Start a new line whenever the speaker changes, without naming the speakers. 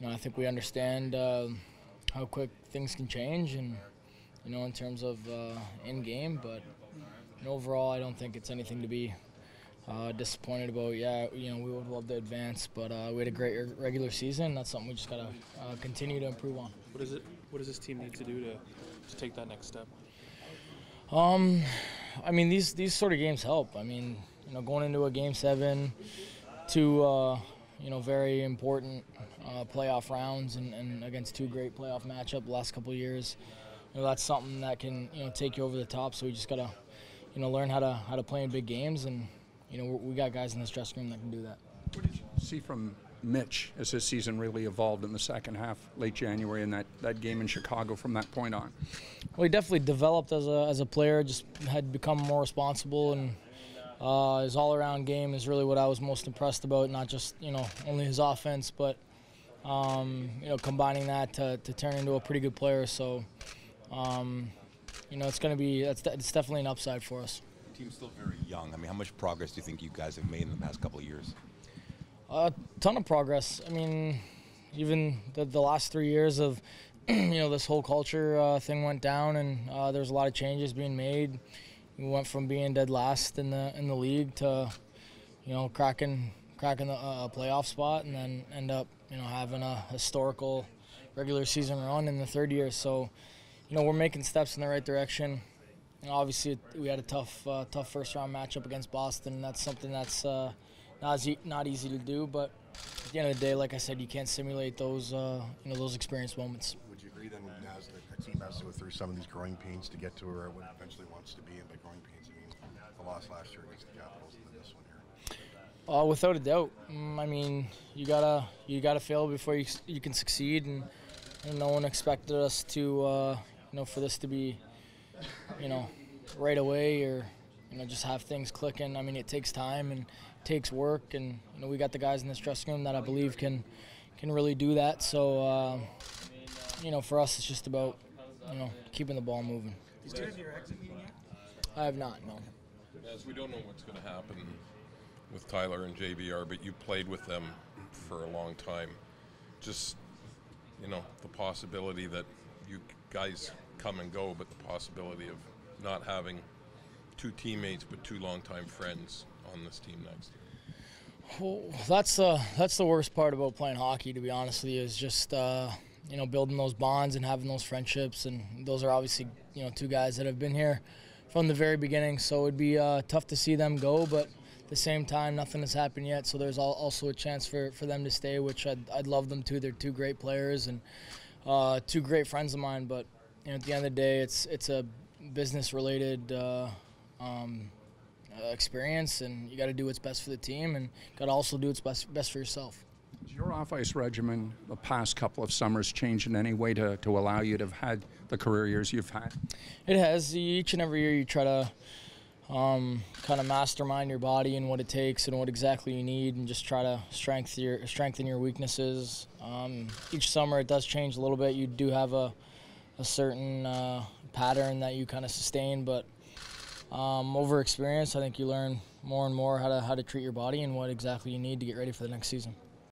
I think we understand how quick things can change, and in terms of in game. But overall, I don't think it's anything to be disappointed about. Yeah, we would love to advance, but we had a great regular season. That's something we just gotta continue to improve on.
What does this team need to do to take that next step?
I mean, these sort of games help. I mean, going into a Game 7, two very important playoff rounds, and against two great playoff matchups the last couple of years. That's something that can take you over the top. So we just gotta learn how to play in big games, and we got guys in this dressing room that can do that.
What did you see from Mitch as his season really evolved in the second half, late January, and that game in Chicago from that point on?
Well, he definitely developed as a player, just had become more responsible, and his all-around game is really what I was most impressed about, not just only his offense, but combining that to turn into a pretty good player. So it's going to be it's definitely an upside for us.
The team's still very young. I mean, how much progress do you think you guys have made in the past couple of years?
A ton of progress. I mean, even the last 3 years of this whole culture thing went down, and there's a lot of changes being made. We went from being dead last in the league to cracking the playoff spot, and then end up having a historical regular season run in the third year. So we're making steps in the right direction. Obviously, we had a tough first round matchup against Boston. That's something that's not easy to do, but at the end of the day, like I said, you can't simulate those those experience moments.
Would you agree then, Naz, that the team has to go through some of these growing pains to get to where it eventually wants to be? And by growing pains, I mean the loss last year against the Capitals and then this one here.
Without a doubt. I mean, you gotta fail before you can succeed, and no one expected us to for this to be right away, or just have things clicking. I mean, it takes time and it takes work, and we got the guys in this dressing room that I believe can really do that. So for us, it's just about keeping the ball moving.
Did you have your exit meeting yet?
I have not, no.
As we don't know what's going to happen with Tyler and JVR, but you played with them for a long time. Just the possibility that you guys come and go, but the possibility of not having two teammates but two longtime friends on this team next year.
Well, that's the worst part about playing hockey, to be honest with you, is just building those bonds and having those friendships. And those are obviously two guys that have been here from the very beginning, so it'd be tough to see them go, but at the same time, nothing has happened yet, so there's also a chance for them to stay, which I'd love them to. They're two great players and two great friends of mine, but at the end of the day, it's a business-related experience, and you got to do what's best for the team, and got to also do what's best for yourself.
Has your off-ice regimen the past couple of summers changed in any way to allow you to have had the career years you've had? It
has. Each and every year you try to kind of mastermind your body and what it takes and what exactly you need, and just try to strengthen your weaknesses. Each summer it does change a little bit. You do have a certain pattern that you kind of sustain, but over experience, I think you learn more and more how to treat your body and what exactly you need to get ready for the next season.